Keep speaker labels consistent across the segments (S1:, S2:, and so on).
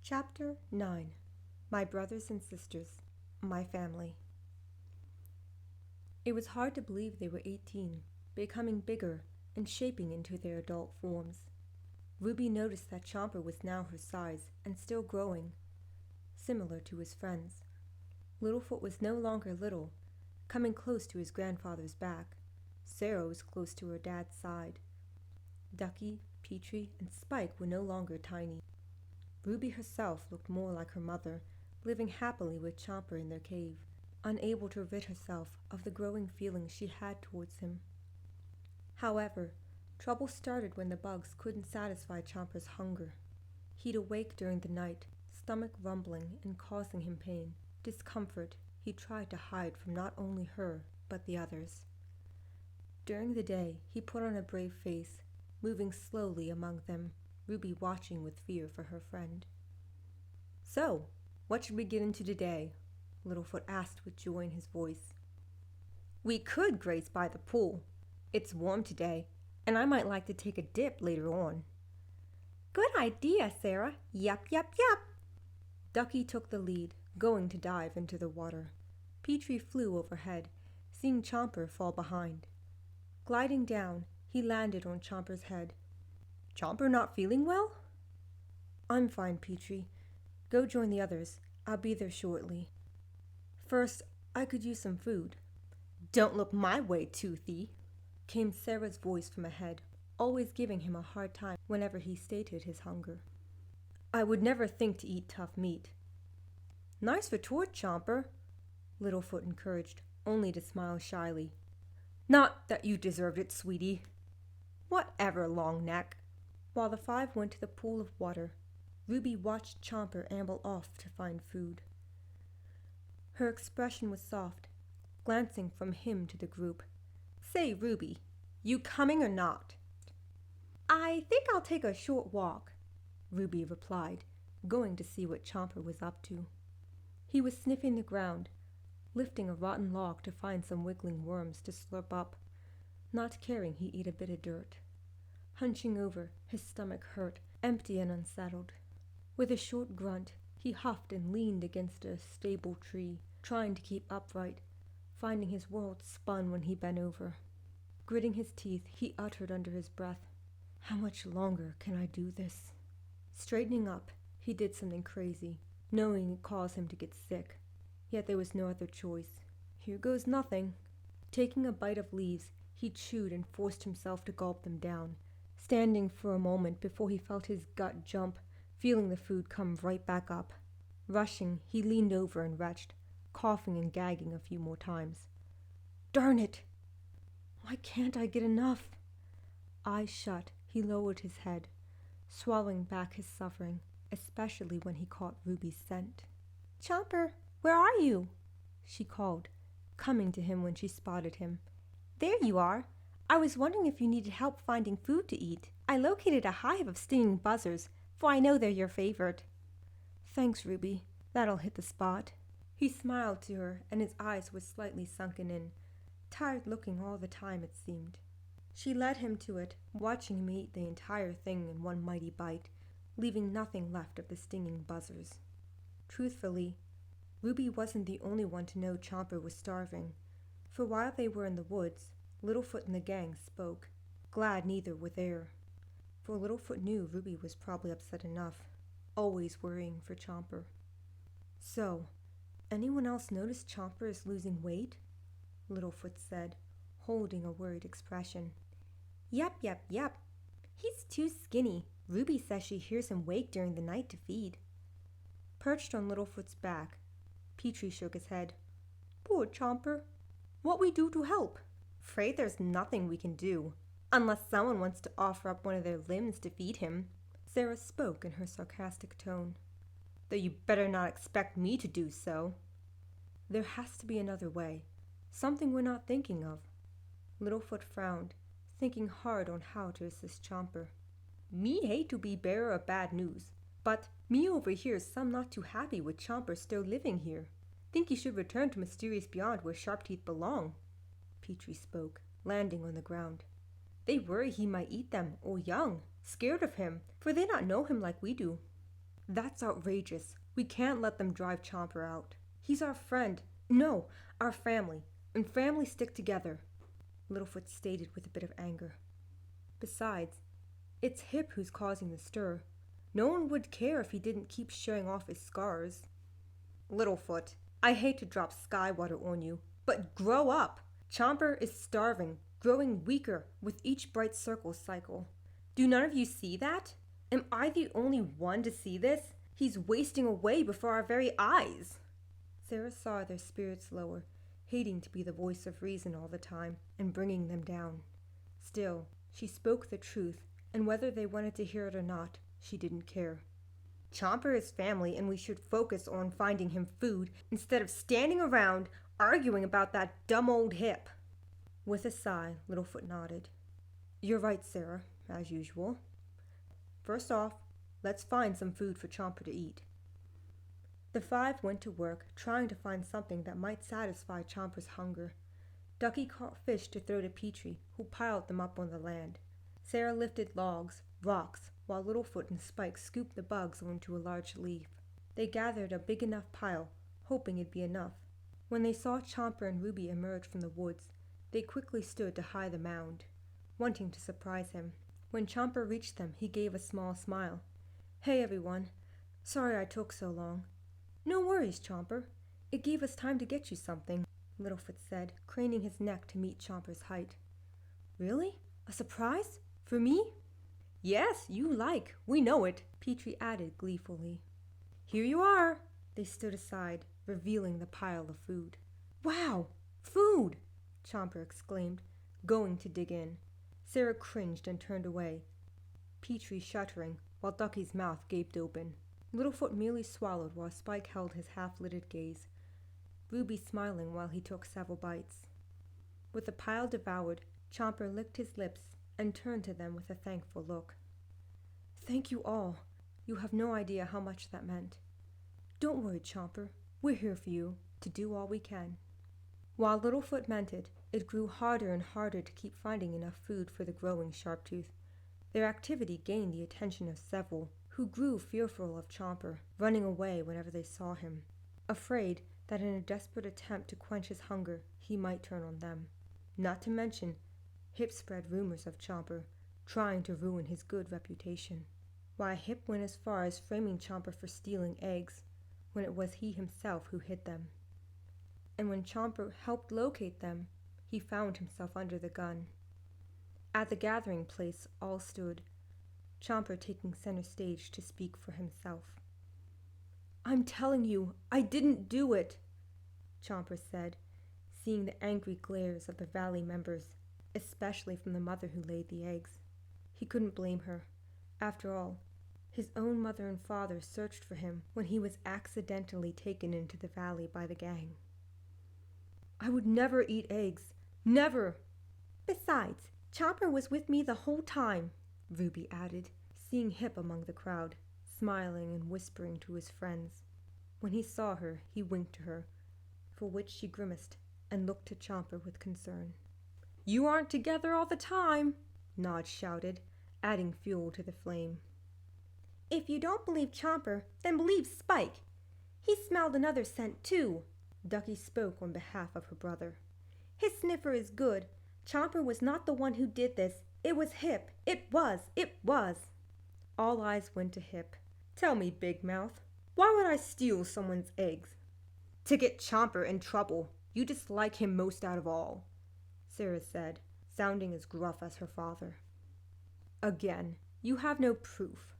S1: Chapter 9. My Brothers and Sisters. My Family. It was hard to believe they were 18, becoming bigger and shaping into their adult forms. Ruby noticed that Chomper was now her size and still growing, similar to his friends. Littlefoot was no longer little, coming close to his grandfather's back. Sarah was close to her dad's side. Ducky, Petrie, and Spike were no longer tiny. Ruby herself looked more like her mother, living happily with Chomper in their cave, unable to rid herself of the growing feelings she had towards him. However, trouble started when the bugs couldn't satisfy Chomper's hunger. He'd awake during the night, stomach rumbling and causing him pain, discomfort he tried to hide from not only her, but the others. During the day, he put on a brave face, moving slowly among them, Ruby watching with fear for her friend. "So, what should we get into today?" Littlefoot asked with joy in his voice. "We could graze by the pool. It's warm today, and I might like to take a dip later on." "Good idea, Sarah. Yup, yup, yup." Ducky took the lead, going to dive into the water. Petrie flew overhead, seeing Chomper fall behind. Gliding down, he landed on Chomper's head. "Chomper not feeling well?" "I'm fine, Petrie. Go join the others. I'll be there shortly. First, I could use some food." "Don't look my way, Toothy," came Sarah's voice from ahead, always giving him a hard time whenever he stated his hunger. "I would never think to eat tough meat." "Nice retort, Chomper," Littlefoot encouraged, only to smile shyly. "Not that you deserved it, sweetie." "Whatever, long neck." While the five went to the pool of water, Ruby watched Chomper amble off to find food. Her expression was soft, glancing from him to the group. "Say, Ruby, you coming or not?" "I think I'll take a short walk," Ruby replied, going to see what Chomper was up to. He was sniffing the ground, lifting a rotten log to find some wiggling worms to slurp up, not caring he ate a bit of dirt. Hunching over, his stomach hurt, empty and unsettled. With a short grunt, he huffed and leaned against a stable tree, trying to keep upright, finding his world spun when he bent over. Gritting his teeth, he uttered under his breath, "How much longer can I do this?" Straightening up, he did something crazy, knowing it caused him to get sick. Yet there was no other choice. Here goes nothing. Taking a bite of leaves, he chewed and forced himself to gulp them down, standing for a moment before he felt his gut jump, feeling the food come right back up. Rushing, he leaned over and retched, coughing and gagging a few more times. "Darn it! Why can't I get enough?" Eyes shut, he lowered his head, swallowing back his suffering, especially when he caught Ruby's scent. "Chomper, where are you?" she called, coming to him when she spotted him. "There you are. I was wondering if you needed help finding food to eat. I located a hive of stinging buzzards, for I know they're your favorite." "Thanks, Ruby. That'll hit the spot." He smiled to her, and his eyes were slightly sunken in, tired looking all the time it seemed. She led him to it, watching him eat the entire thing in one mighty bite, leaving nothing left of the stinging buzzards. Truthfully, Ruby wasn't the only one to know Chomper was starving, for while they were in the woods, Littlefoot and the gang spoke, glad neither were there. For Littlefoot knew Ruby was probably upset enough, always worrying for Chomper. "So, anyone else notice Chomper is losing weight?" Littlefoot said, holding a worried expression. Yup, yup, yup. He's too skinny. Ruby says she hears him wake during the night to feed." Perched on Littlefoot's back, Petrie shook his head. "Poor Chomper. What we do to help?" "Afraid there's nothing we can do, unless someone wants to offer up one of their limbs to feed him." Sarah spoke in her sarcastic tone. "Though you better not expect me to do so." "There has to be another way, something we're not thinking of." Littlefoot frowned, thinking hard on how to assist Chomper. "Me hate to be bearer of bad news, but me over here is some not too happy with Chomper still living here. Think he should return to Mysterious Beyond where Sharptooth belong." Petrie spoke, landing on the ground. "They worry he might eat them or young, scared of him, for they not know him like we do." That's outrageous. We can't let them drive Chomper out. He's our friend. No, our family. And families stick together, Littlefoot stated with a bit of anger. Besides, it's Hip who's causing the stir. No one would care if he didn't keep showing off his scars. Littlefoot, I hate to drop Skywater on you, but grow up! Chomper is starving, growing weaker with each bright circle cycle. Do none of you see that? Am I the only one to see this? He's wasting away before our very eyes. Sarah saw their spirits lower, hating to be the voice of reason all the time and bringing them down. Still, she spoke the truth, and whether they wanted to hear it or not, she didn't care. Chomper is family, and we should focus on finding him food instead of standing around arguing about that dumb old Hip. With a sigh, Littlefoot nodded. You're right, Sarah, as usual. First off, let's find some food for Chomper to eat. The five went to work, trying to find something that might satisfy Chomper's hunger. Ducky caught fish to throw to Petrie, who piled them up on the land. Sarah lifted logs, rocks, while Littlefoot and Spike scooped the bugs onto a large leaf. They gathered a big enough pile, hoping it'd be enough. When they saw Chomper and Ruby emerge from the woods, they quickly stood to high the mound, wanting to surprise him. When Chomper reached them, he gave a small smile. Hey, everyone. Sorry I took so long. No worries, Chomper. It gave us time to get you something, Littlefoot said, craning his neck to meet Chomper's height. Really? A surprise? For me? Yes, you like. We know it, Petrie added gleefully. Here you are. They stood aside, revealing the pile of food. Wow! Food! Chomper exclaimed, going to dig in. Sarah cringed and turned away, Petrie shuddering, while Ducky's mouth gaped open. Littlefoot merely swallowed while Spike held his half-lidded gaze, Ruby smiling while he took several bites. With the pile devoured, Chomper licked his lips and turned to them with a thankful look. Thank you all. You have no idea how much that meant. Don't worry, Chomper. We're here for you, to do all we can. While Littlefoot meant it, it grew harder and harder to keep finding enough food for the growing Sharptooth. Their activity gained the attention of several, who grew fearful of Chomper, running away whenever they saw him, afraid that in a desperate attempt to quench his hunger, he might turn on them. Not to mention, Hip spread rumors of Chomper, trying to ruin his good reputation. Why, Hip went as far as framing Chomper for stealing eggs, when it was he himself who hid them. And when Chomper helped locate them, he found himself under the gun. At the gathering place, all stood, Chomper taking center stage to speak for himself. I'm telling you, I didn't do it, Chomper said, seeing the angry glares of the valley members, especially from the mother who laid the eggs. He couldn't blame her. After all, his own mother and father searched for him when he was accidentally taken into the valley by the gang. I would never eat eggs. Never! Besides, Chomper was with me the whole time, Ruby added, seeing Hip among the crowd, smiling and whispering to his friends. When he saw her, he winked to her, for which she grimaced and looked to Chomper with concern. You aren't together all the time, Nod shouted, adding fuel to the flame. If you don't believe Chomper, then believe Spike. He smelled another scent too, Ducky spoke on behalf of her brother. His sniffer is good. Chomper was not the one who did this. It was Hip. It was. All eyes went to Hip. Tell me, Big Mouth, why would I steal someone's eggs? To get Chomper in trouble. You dislike him most out of all, Sarah said, sounding as gruff as her father. Again, you have no proof.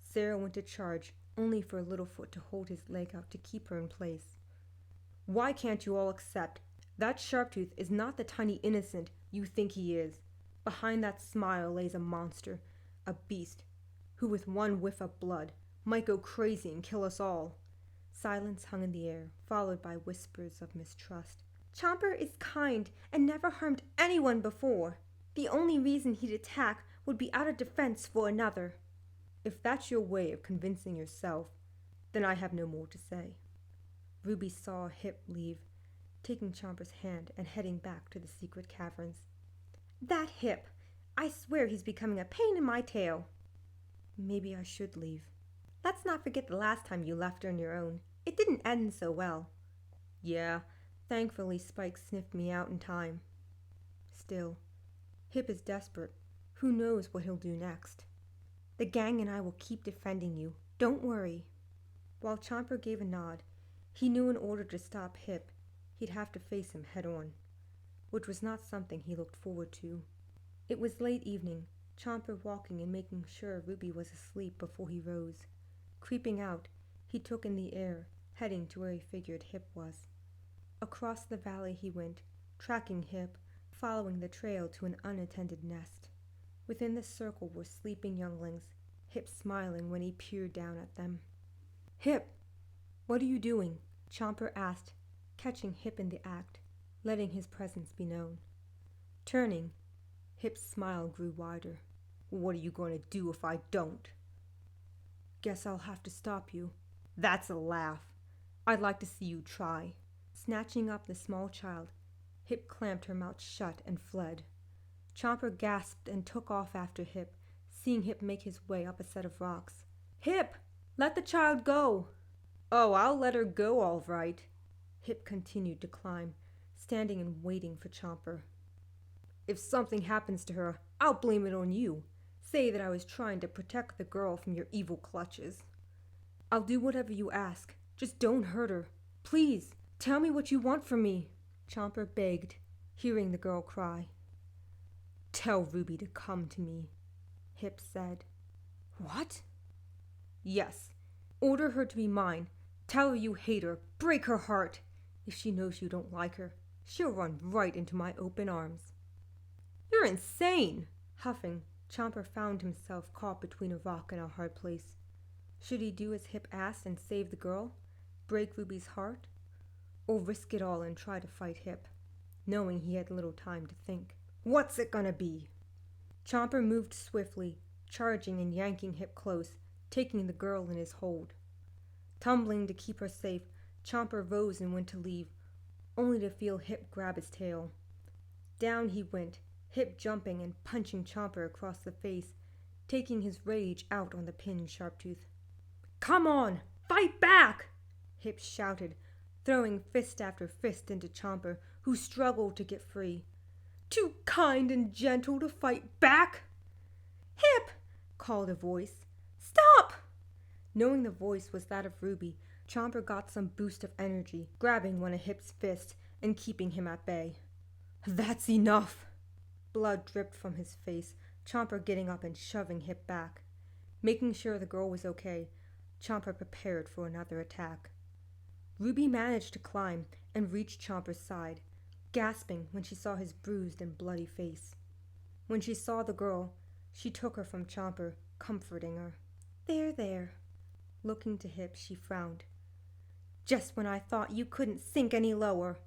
S1: Sarah went to charge, only for Littlefoot to hold his leg out to keep her in place. Why can't you all accept that Sharptooth is not the tiny innocent you think he is? Behind that smile lays a monster, a beast, who with one whiff of blood might go crazy and kill us all. Silence hung in the air, followed by whispers of mistrust. Chomper is kind and never harmed anyone before. The only reason he'd attack would be out of defense for another. If that's your way of convincing yourself, then I have no more to say. Ruby saw Hip leave, taking Chomper's hand and heading back to the secret caverns. That Hip! I swear he's becoming a pain in my tail. Maybe I should leave, Let's not forget the last time you left on your own. It didn't end so well. Yeah, thankfully Spike sniffed me out in time. Still, Hip is desperate. Who knows what he'll do next? The gang and I will keep defending you. Don't worry. While Chomper gave a nod, he knew in order to stop Hip, he'd have to face him head on, which was not something he looked forward to. It was late evening, Chomper walking and making sure Ruby was asleep before he rose. Creeping out, he took in the air, heading to where he figured Hip was. Across the valley he went, tracking Hip, following the trail to an unattended nest. Within the circle were sleeping younglings, Hip smiling when he peered down at them. "Hip, what are you doing?" Chomper asked, catching Hip in the act, letting his presence be known. Turning, Hip's smile grew wider. "What are you going to do if I don't?" "Guess I'll have to stop you." "That's a laugh. I'd like to see you try." Snatching up the small child, Hip clamped her mouth shut and fled. Chomper gasped and took off after Hip, seeing Hip make his way up a set of rocks. "Hip, let the child go!" "Oh, I'll let her go all right." Hip continued to climb, standing and waiting for Chomper. "If something happens to her, I'll blame it on you. Say that I was trying to protect the girl from your evil clutches." "I'll do whatever you ask. Just don't hurt her. Please, tell me what you want from me," Chomper begged, hearing the girl cry. "Tell Ruby to come to me," Hip said. "What?" "Yes. Order her to be mine. Tell her you hate her. Break her heart. If she knows you don't like her, she'll run right into my open arms." "You're insane!" Huffing, Chomper found himself caught between a rock and a hard place. Should he do as Hip asked and save the girl, break Ruby's heart, or risk it all and try to fight Hip, knowing he had little time to think? "What's it gonna be?" Chomper moved swiftly, charging and yanking Hip close, taking the girl in his hold. Tumbling to keep her safe, Chomper rose and went to leave, only to feel Hip grab his tail. Down he went, Hip jumping and punching Chomper across the face, taking his rage out on the pinned Sharptooth. "Come on, fight back!" Hip shouted, throwing fist after fist into Chomper, who struggled to get free. "Too kind and gentle to fight back!" "Hip!" called a voice. "Stop!" Knowing the voice was that of Ruby, Chomper got some boost of energy, grabbing one of Hip's fists and keeping him at bay. "That's enough!" Blood dripped from his face, Chomper getting up and shoving Hip back. Making sure the girl was okay, Chomper prepared for another attack. Ruby managed to climb and reach Chomper's side, gasping when she saw his bruised and bloody face. When she saw the girl, she took her from Chomper, comforting her. "There, there." Looking to Hip, she frowned. "Just when I thought you couldn't sink any lower."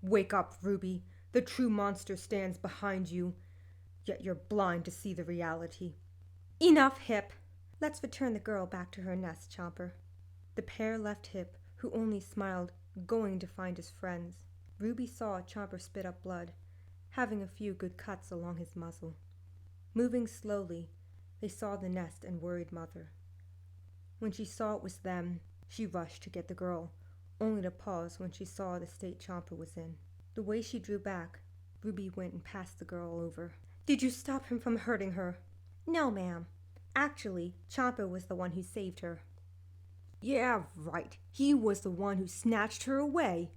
S1: "Wake up, Ruby. The true monster stands behind you, yet you're blind to see the reality." "Enough, Hip. Let's return the girl back to her nest, Chomper." The pair left Hip, who only smiled, going to find his friends. Ruby saw Chomper spit up blood, having a few good cuts along his muzzle. Moving slowly, they saw the nest and worried mother. When she saw it was them, she rushed to get the girl, only to pause when she saw the state Chomper was in. The way she drew back, Ruby went and passed the girl over. "Did you stop him from hurting her?" "No, ma'am. Actually, Chomper was the one who saved her." "Yeah, right. He was the one who snatched her away,"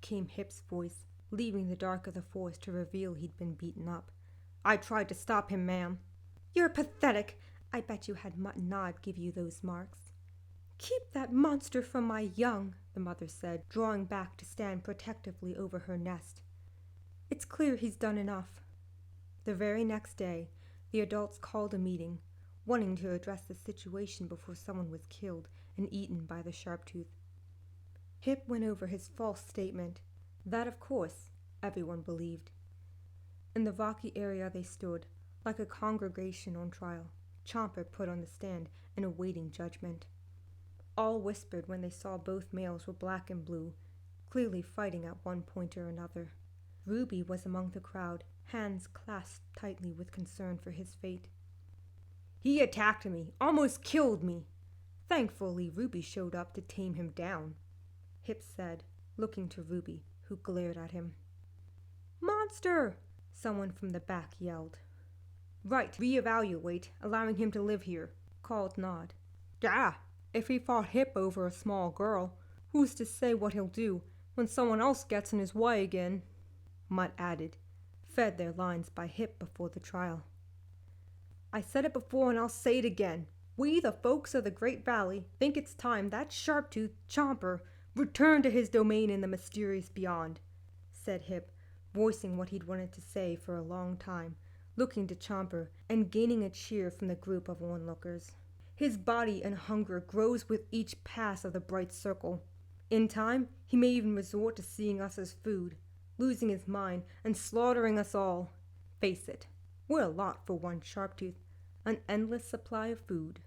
S1: came Hip's voice, leaving the dark of the forest to reveal he'd been beaten up. "I tried to stop him, ma'am." "You're pathetic. I bet you had Mutton Nod give you those marks." "Keep that monster from my young," the mother said, drawing back to stand protectively over her nest. "It's clear he's done enough." The very next day, the adults called a meeting, wanting to address the situation before someone was killed and eaten by the Sharptooth. Hip went over his false statement, that of course everyone believed. In the rocky area they stood, like a congregation on trial, Chomper put on the stand and awaiting judgment. All whispered when they saw both males were black and blue, clearly fighting at one point or another. Ruby was among the crowd, hands clasped tightly with concern for his fate. "He attacked me, almost killed me," Thankfully, Ruby showed up to tame him down, Hip said, looking to Ruby, who glared at him. Monster! Someone from the back yelled. Right, reevaluate, allowing him to live here, called Nod. Yeah, if he fought Hip over a small girl, who's to say what he'll do when someone else gets in his way again? Mutt added, fed their lines by Hip before the trial. I said it before and I'll say it again. We, the folks of the Great Valley, think it's time that Sharptooth Chomper returned to his domain in the mysterious beyond, said Hip, voicing what he'd wanted to say for a long time, looking to Chomper and gaining a cheer from the group of onlookers. His body and hunger grows with each pass of the bright circle. In time, he may even resort to seeing us as food, losing his mind and slaughtering us all. Face it, we're a lot for one Sharptooth, an endless supply of food.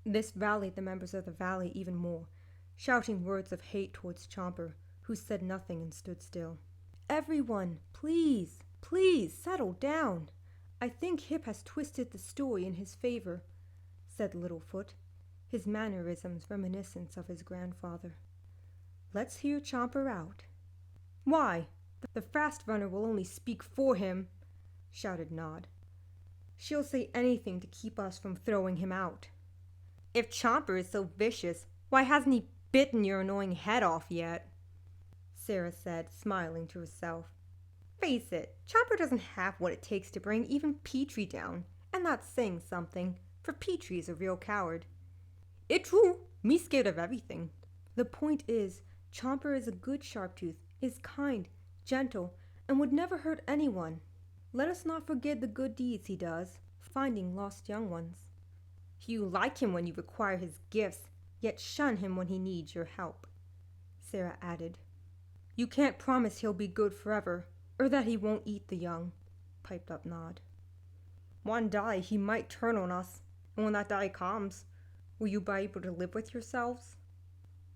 S1: This rallied the members of the valley even more, shouting words of hate towards Chomper, who said nothing and stood still. Everyone, please, please, settle down. I think Hip has twisted the story in his favor, said Littlefoot, his mannerisms reminiscent of his grandfather. Let's hear Chomper out. Why, the fast runner will only speak for him, shouted Nod. She'll say anything to keep us from throwing him out. If Chomper is so vicious, why hasn't he bitten your annoying head off yet? Sarah said, smiling to herself. Face it, Chomper doesn't have what it takes to bring even Petrie down, and that's saying something, for Petrie's a real coward. It's true, me scared of everything. The point is, Chomper is a good Sharptooth, is kind, gentle, and would never hurt anyone. Let us not forget the good deeds he does, finding lost young ones. You like him when you require his gifts, yet shun him when he needs your help, Sarah added. You can't promise he'll be good forever, or that he won't eat the young, piped up Nod. One day he might turn on us, and when that day comes, will you be able to live with yourselves?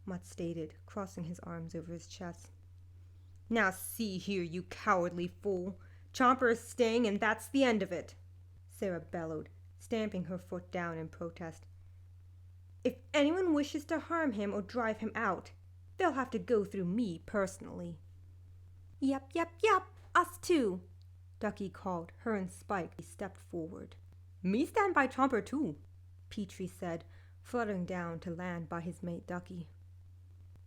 S1: Mutt stated, crossing his arms over his chest. Now see here, you cowardly fool. Chomper is staying, and that's the end of it, Sarah bellowed, stamping her foot down in protest. If anyone wishes to harm him or drive him out, they'll have to go through me personally. Yep, us too, Ducky called. Her and Spike stepped forward. Me stand by Chomper too, Petrie said, fluttering down to land by his mate Ducky.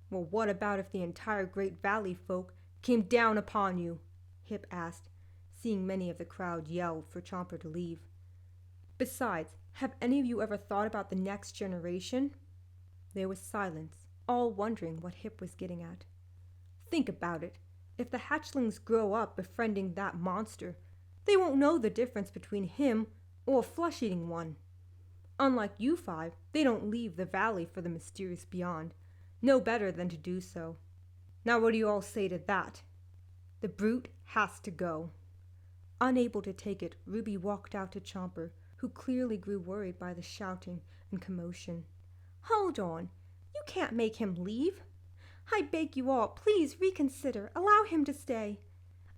S1: Well, what about if the entire Great Valley folk came down upon you? Hip asked, seeing many of the crowd yell for Chomper to leave. Besides, have any of you ever thought about the next generation? There was silence, all wondering what Hip was getting at. Think about it. If the hatchlings grow up befriending that monster, they won't know the difference between him or a flesh-eating one. Unlike you five, they don't leave the valley for the mysterious beyond, no better than to do so. Now what do you all say to that? The brute has to go. Unable to take it, Ruby walked out to Chomper, who clearly grew worried by the shouting and commotion. Hold on, you can't make him leave. I beg you all, please reconsider, allow him to stay.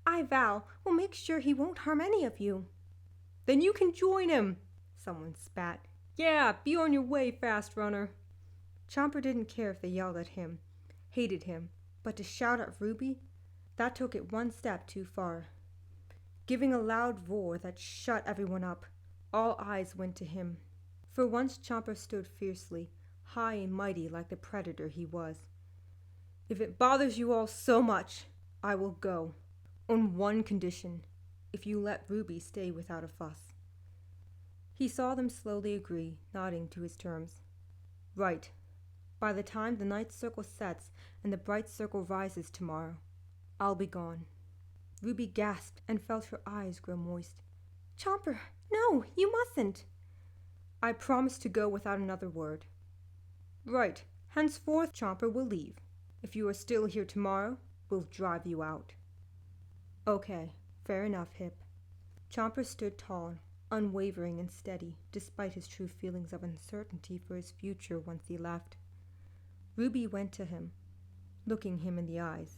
S1: I vow we'll make sure he won't harm any of you. Then you can join him, someone spat. Yeah, be on your way, fast runner. Chomper didn't care if they yelled at him, hated him, but to shout at Ruby, that took it one step too far. Giving a loud roar that shut everyone up, all eyes went to him. For once Chomper stood fiercely, high and mighty like the predator he was. If it bothers you all so much, I will go. On one condition, if you let Ruby stay without a fuss. He saw them slowly agree, nodding to his terms. Right. By the time the night circle sets and the bright circle rises tomorrow, I'll be gone. Ruby gasped and felt her eyes grow moist. Chomper, no, you mustn't. I promise to go without another word. Right. Henceforth, Chomper will leave. If you are still here tomorrow, we'll drive you out. Okay, fair enough, Hip. Chomper stood tall, unwavering and steady, despite his true feelings of uncertainty for his future once he left. Ruby went to him, looking him in the eyes.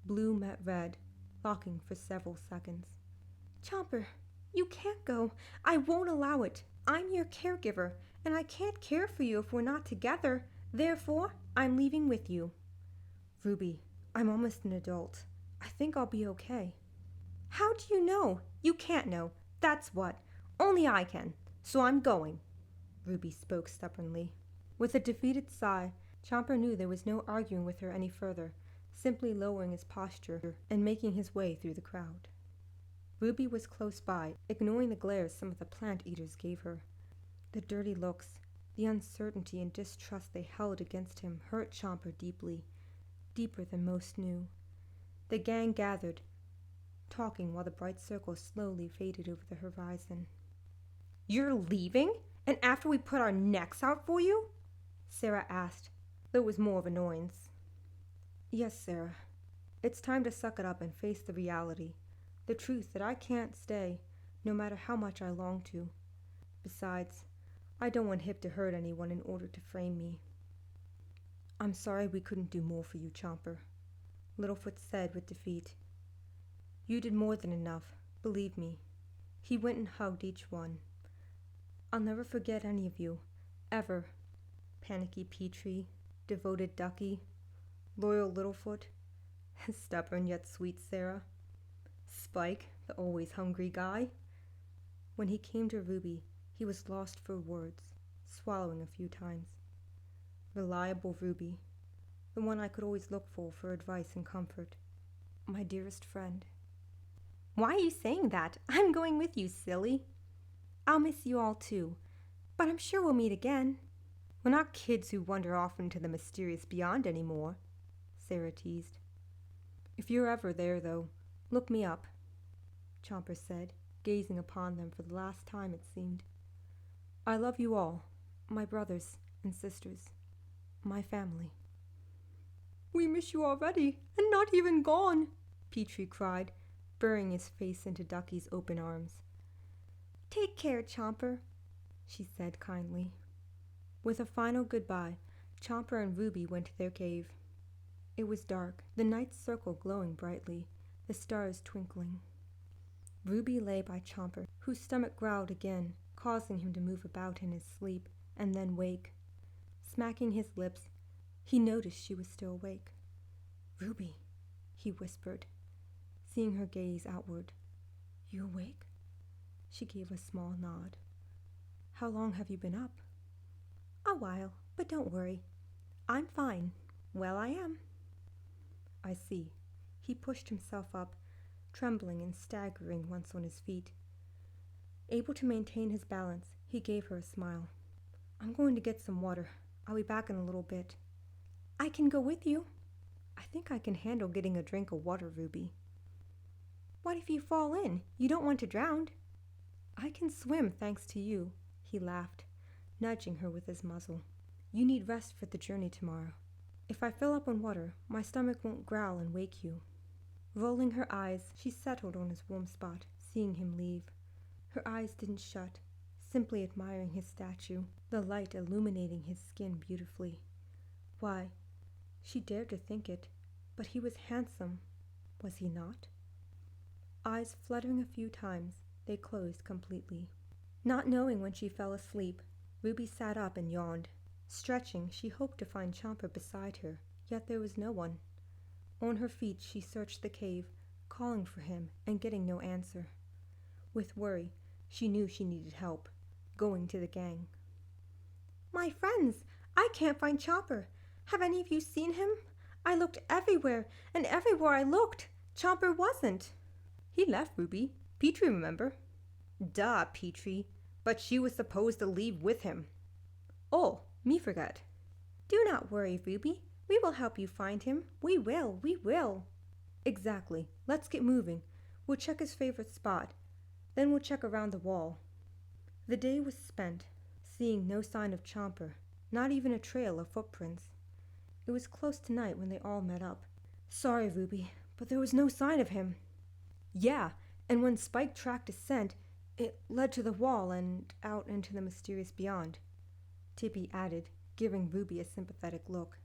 S1: Blue met red, locking for several seconds. Chomper, you can't go. I won't allow it. I'm your caregiver, and I can't care for you if we're not together. Therefore, I'm leaving with you. Ruby, I'm almost an adult. I think I'll be okay. How do you know? You can't know. That's what. Only I can. So I'm going. Ruby spoke stubbornly. With a defeated sigh, Chomper knew there was no arguing with her any further, simply lowering his posture and making his way through the crowd. Ruby was close by, ignoring the glares some of the plant eaters gave her. The dirty looks, the uncertainty and distrust they held against him hurt Chomper deeply, deeper than most knew. The gang gathered, talking while the bright circle slowly faded over the horizon. You're leaving? And after we put our necks out for you? Sarah asked, though it was more of annoyance. Yes, Sarah. It's time to suck it up and face the reality, the truth that I can't stay, no matter how much I long to. Besides, I don't want Hip to hurt anyone in order to frame me. I'm sorry we couldn't do more for you, Chomper, Littlefoot said with defeat. You did more than enough, believe me. He went and hugged each one. I'll never forget any of you, ever. Panicky Petrie, devoted Ducky, loyal Littlefoot, stubborn yet sweet Sarah, Spike, the always hungry guy. When he came to Ruby, he was lost for words, swallowing a few times. Reliable Ruby, the one I could always look for advice and comfort. My dearest friend. Why are you saying that? I'm going with you, silly. I'll miss you all too, but I'm sure we'll meet again. We're not kids who wander off into the mysterious beyond anymore, Sarah teased. If you're ever there, though, look me up, Chomper said, gazing upon them for the last time it seemed. I love you all, my brothers and sisters, my family. We miss you already, and not even gone, Petrie cried, burying his face into Ducky's open arms. Take care, Chomper, she said kindly. With a final goodbye, Chomper and Ruby went to their cave. It was dark, the night circle glowing brightly, the stars twinkling. Ruby lay by Chomper, whose stomach growled again, causing him to move about in his sleep, and then wake. Smacking his lips, he noticed she was still awake. Ruby, he whispered, seeing her gaze outward. You awake? She gave a small nod. How long have you been up? A while, but don't worry. I'm fine. Well, I am. I see. He pushed himself up, trembling and staggering once on his feet. Able to maintain his balance, he gave her a smile. I'm going to get some water. I'll be back in a little bit. I can go with you. I think I can handle getting a drink of water, Ruby. What if you fall in? You don't want to drown. I can swim thanks to you, he laughed, nudging her with his muzzle. You need rest for the journey tomorrow. If I fill up on water, my stomach won't growl and wake you. Rolling her eyes, she settled on his warm spot, seeing him leave. Her eyes didn't shut, simply admiring his statue, the light illuminating his skin beautifully. Why, she dared to think it, but he was handsome, was he not? Eyes fluttering a few times, they closed completely. Not knowing when she fell asleep, Ruby sat up and yawned. Stretching, she hoped to find Chomper beside her, yet there was no one. On her feet, she searched the cave, calling for him and getting no answer. With worry, she knew she needed help, going to the gang. My friends, I can't find Chomper. Have any of you seen him? I looked everywhere, and everywhere I looked, Chomper wasn't. He left, Ruby. Petrie, remember? Duh, Petrie. But she was supposed to leave with him. Oh, me forget. Do not worry, Ruby. We will help you find him. We will. Exactly. Let's get moving. We'll check his favorite spot. Then we'll check around the wall. The day was spent, seeing no sign of Chomper, not even a trail of footprints. It was close to night when they all met up. Sorry, Ruby, but there was no sign of him. Yeah, and when Spike tracked his scent, it led to the wall and out into the mysterious beyond. Tippy added, giving Ruby a sympathetic look.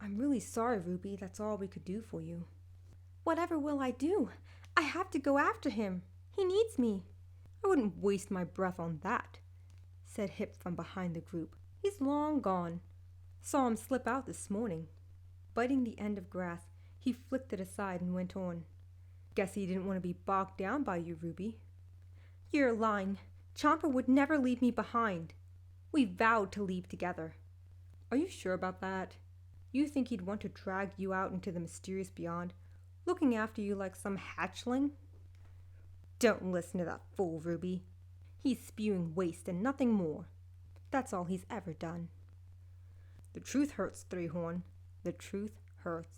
S1: I'm really sorry, Ruby. That's all we could do for you. Whatever will I do? I have to go after him. He needs me. I wouldn't waste my breath on that, said Hip from behind the group. "He's long gone. Saw him slip out this morning." Biting the end of grass, he flicked it aside and went on. "Guess he didn't want to be bogged down by you, Ruby." "You're lying. Chomper would never leave me behind. We vowed to leave together." "Are you sure about that? You think he'd want to drag you out into the mysterious beyond, looking after you like some hatchling?" "Don't listen to that fool, Ruby. He's spewing waste and nothing more. That's all he's ever done." "The truth hurts, Three-Horn. The truth hurts.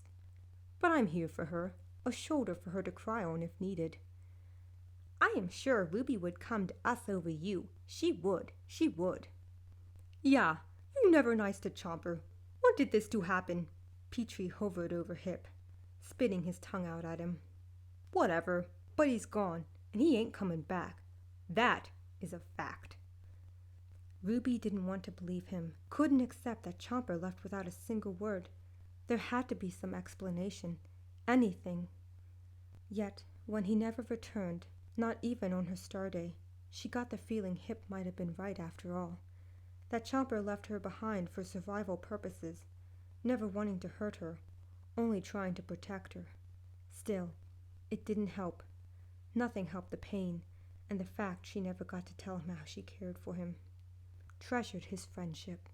S1: But I'm here for her, a shoulder for her to cry on if needed." "I am sure Ruby would come to us over you. She would. "Yeah, you never nice to Chomper. When did this two happen?" Petrie hovered over Hip, spitting his tongue out at him. "Whatever, but he's gone, and he ain't coming back. That is a fact." Ruby didn't want to believe him, couldn't accept that Chomper left without a single word. There had to be some explanation, anything. Yet, when he never returned, not even on her star day, she got the feeling Hip might have been right after all. That Chomper left her behind for survival purposes, never wanting to hurt her, only trying to protect her. Still, it didn't help. Nothing helped the pain, and the fact she never got to tell him how she cared for him, treasured his friendship.